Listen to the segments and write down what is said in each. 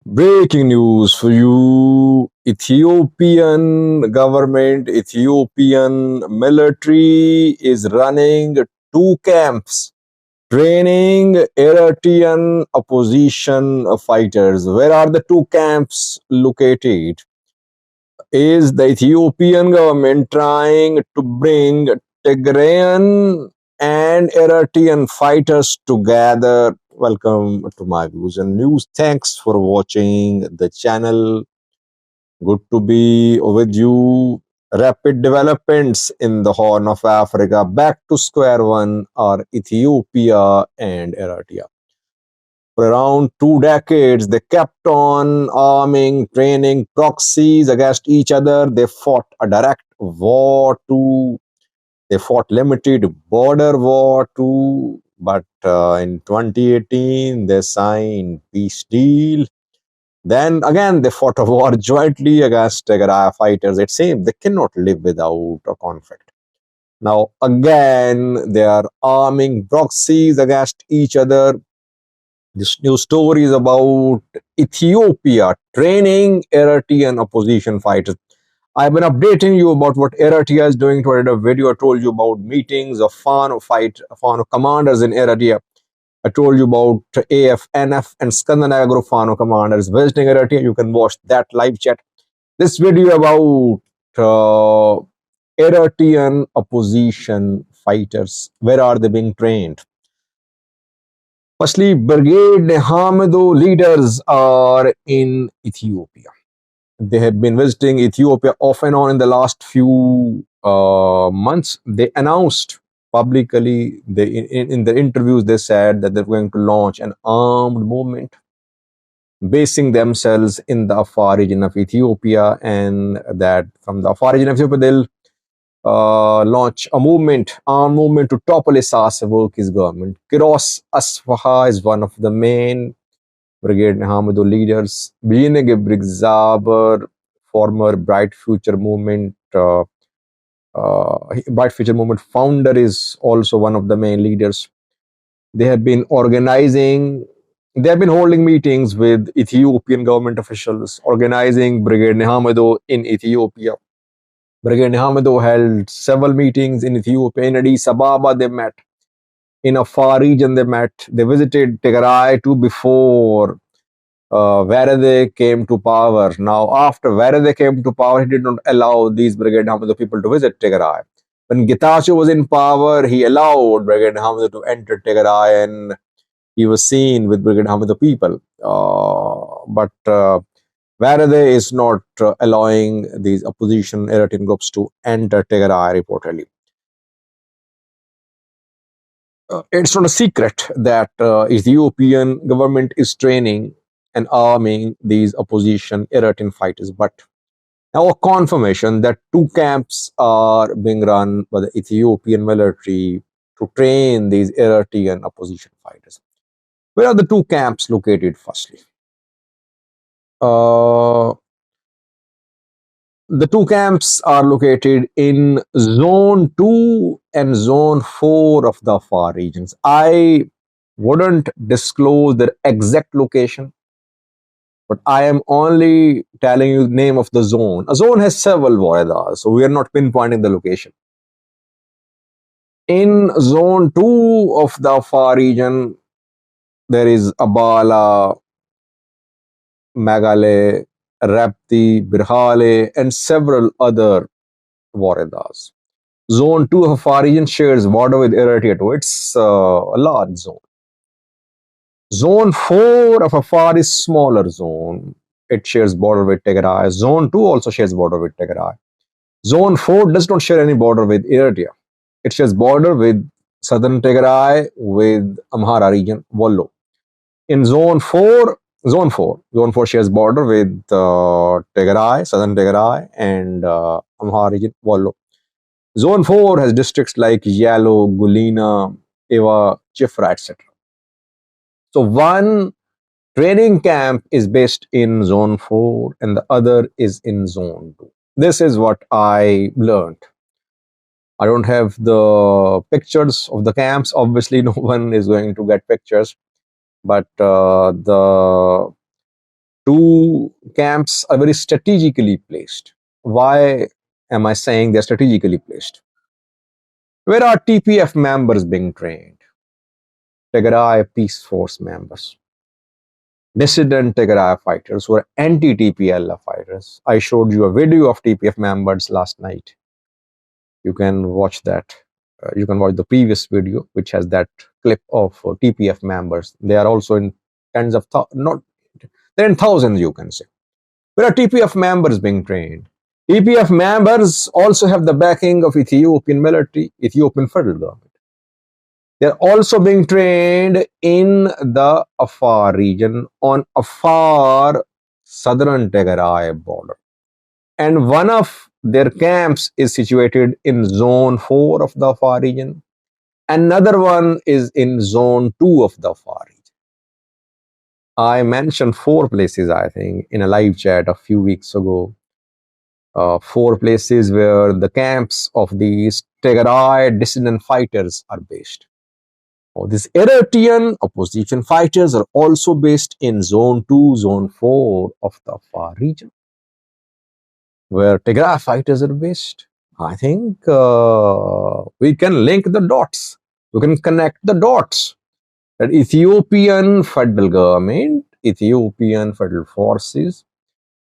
Breaking news for you. Ethiopian government, Ethiopian military is running two camps training Eritrean opposition fighters. Where are the two camps located? Is the Ethiopian government trying to bring Tigrayan and Eritrean fighters together? Welcome to my views and news. Thanks for watching the channel. Good to be with you. Rapid developments in the Horn of Africa. Back to square one are Ethiopia and Eritrea. For around 2 decades, they kept on arming, training proxies against each other. They fought a direct war too. They fought limited border war too. But in 2018, they signed peace deal. Then again, they fought a war jointly against Tigray fighters. It seems they cannot live without a conflict. Now, again, they are arming proxies against each other. This new story is about Ethiopia training Eritrean opposition fighters. I've been updating you about what Eritrea is doing. Today, a video I told you about meetings of Fano commanders in Eritrea. I told you about AF, NF, and Scandinavia Fano commanders visiting Eritrea. You can watch that live chat. This video about Eritrean opposition fighters. Where are they being trained? Firstly, Brigade Hamido leaders are in Ethiopia. They have been visiting Ethiopia off and on in the last few months. They announced publicly, in the interviews, they said that they're going to launch an armed movement basing themselves in the Afar region of Ethiopia, and that from the Afar region of Ethiopia, they'll launch a movement, armed movement to topple Isaias Afwerki's government. Kiros Asfaha is one of the main Brigade Hamido leaders. Bienege Brigzaber, former Bright Future Movement, Bright Future Movement founder, is also one of the main leaders. They have been organizing, they have been holding meetings with Ethiopian government officials, organizing Brigade Hamido in Ethiopia. Brigade Hamido held several meetings in Ethiopia. In Addis Ababa, they met. In Afar region, they met. They visited Tigray too before Varade came to power. Now, after Varade came to power, he did not allow these Brigade Hamido people to visit Tigray. When Getachew was in power, he allowed Brigade Hamido to enter Tigray, and he was seen with Brigade Hamido people. But Varade is not allowing these opposition Eritrean groups to enter Tigray, reportedly. It's not a secret that Ethiopian government is training and arming these opposition Eritrean fighters. But now a confirmation that two camps are being run by the Ethiopian military to train these Eritrean opposition fighters. Where are the two camps located, firstly? The two camps are located in Zone 2 and Zone 4 of the Afar regions. I wouldn't disclose their exact location, but I am only telling you the name of the zone. A zone has several Voredas, so we are not pinpointing the location. In Zone 2 of the Afar region, there is Abala, Magale, Rapti, Birhale, and several other Voredas. Zone 2 of Afar region shares border with Eritrea too. It's a large zone. Zone 4 of Afar is smaller zone. It shares border with Tigray. Zone 2 also shares border with Tigray. Zone 4 does not share any border with Eritrea. It shares border with southern Tigray, with Amhara region, Wollo. In Zone 4 shares border with Tigray, southern Tigray, and Amhara region, Wollo. Zone 4 has districts like Yalo, Gulina, Eva, Chifra, etc. So one training camp is based in Zone 4 and the other is in Zone 2. This is what I learned. I don't have the pictures of the camps. Obviously, no one is going to get pictures. But the two camps are very strategically placed. Why am I saying they're strategically placed? Where are TPF members being trained? Tigray Peace Force members, dissident Tigray fighters who are anti-TPLF fighters. I showed you a video of TPF members last night. You can watch that. You can watch the previous video, which has that clip of TPF members. They are also in tens of not they're in thousands, you can say. Where are TPF members being trained? TPF members also have the backing of Ethiopian military, Ethiopian federal government. They're also being trained in the Afar region on Afar southern Tigray border. And one of their camps is situated in zone 4 of the Afar region. Another one is in zone 2 of the Afar region. I mentioned 4 places, I think, in a live chat a few weeks ago. 4 places where the camps of these Tigray dissident fighters are based. These Eritrean opposition fighters are also based in zone 2, zone 4 of the Afar region, where Tigray fighters are based. I think we can link the dots. We can connect the dots. That Ethiopian federal government, Ethiopian federal forces,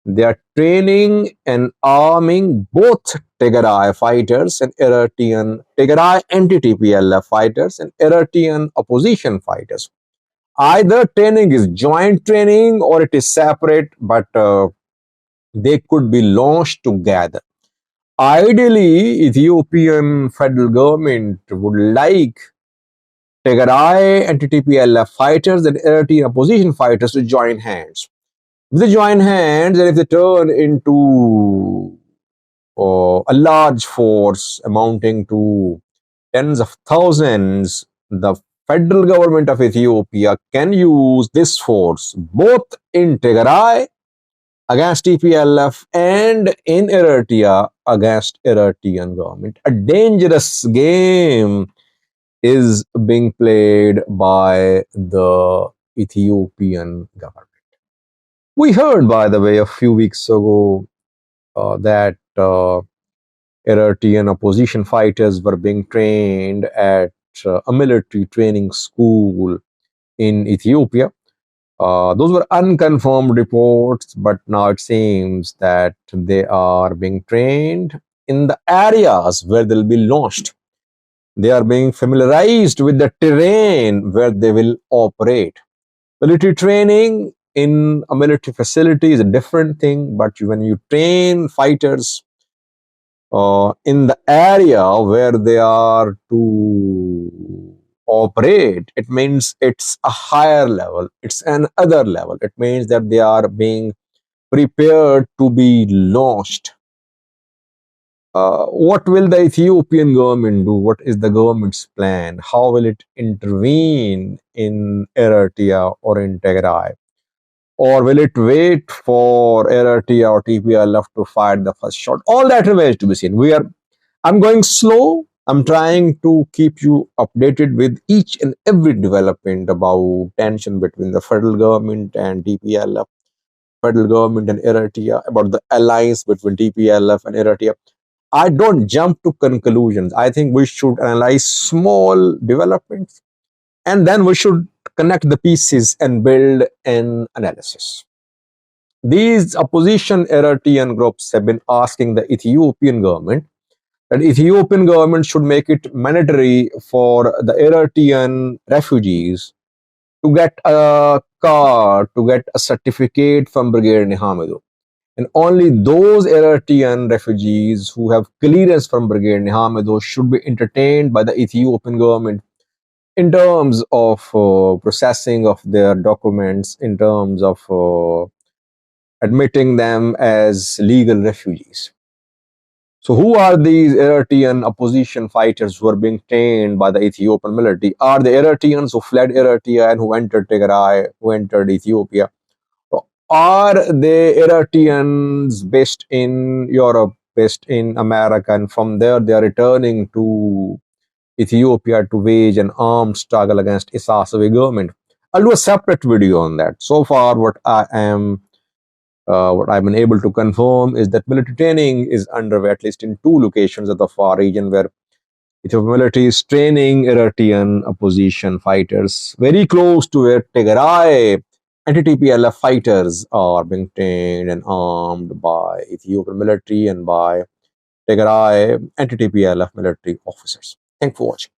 they are training and arming both Tigray fighters and Eritrean Tigray anti-TPLF fighters and Eritrean opposition fighters. Either training is joint training or it is separate, but they could be launched together. Ideally, Ethiopian federal government would like Tigray anti-TPLF fighters and Eritrean opposition fighters to join hands. If they join hands and if they turn into a large force amounting to tens of thousands, the federal government of Ethiopia can use this force both in Tigray against TPLF and in Eritrea against Eritrean government. A dangerous game is being played by the Ethiopian government. We heard, by the way, a few weeks ago that Eritrean opposition fighters were being trained at a military training school in Ethiopia. Those were unconfirmed reports, but now it seems that they are being trained in the areas where they'll be launched. They are being familiarized with the terrain where they will operate. Military training in a military facility is a different thing, but when you train fighters in the area where they are to operate, it means it's a higher level, it's an other level. It means that they are being prepared to be launched. What will the Ethiopian government do? What is the government's plan? How will it intervene in Eritrea or in Tigray? Or will it wait for Eritrea or TPLF to fire the first shot? All that remains to be seen. I'm going slow. I'm trying to keep you updated with each and every development about tension between the federal government and TPLF, federal government and Eritrea, about the alliance between TPLF and Eritrea. I don't jump to conclusions. I think we should analyze small developments and then we should connect the pieces and build an analysis. These opposition Eritrean groups have been asking the Ethiopian government that Ethiopian government should make it mandatory for the Eritrean refugees to get a card, to get a certificate from Brigadier Nihamidu. And only those Eritrean refugees who have clearance from Brigadier Nihamidu should be entertained by the Ethiopian government in terms of processing of their documents, in terms of admitting them as legal refugees. So who are these Eritrean opposition fighters who are being trained by the Ethiopian military? Are the Eritreans who fled Eritrea and who entered Tigray, who entered Ethiopia? Are they Eritreans based in Europe, based in America, and from there they are returning to Ethiopia to wage an armed struggle against Issachawi government? I'll do a separate video on that. So far, what I am What I've been able to confirm is that military training is underway at least in 2 locations of the far region where Ethiopian military is training Eritrean opposition fighters very close to where Tigray anti-TPLF fighters are being trained and armed by Ethiopian military and by Tigray anti-TPLF military officers. Thanks for watching.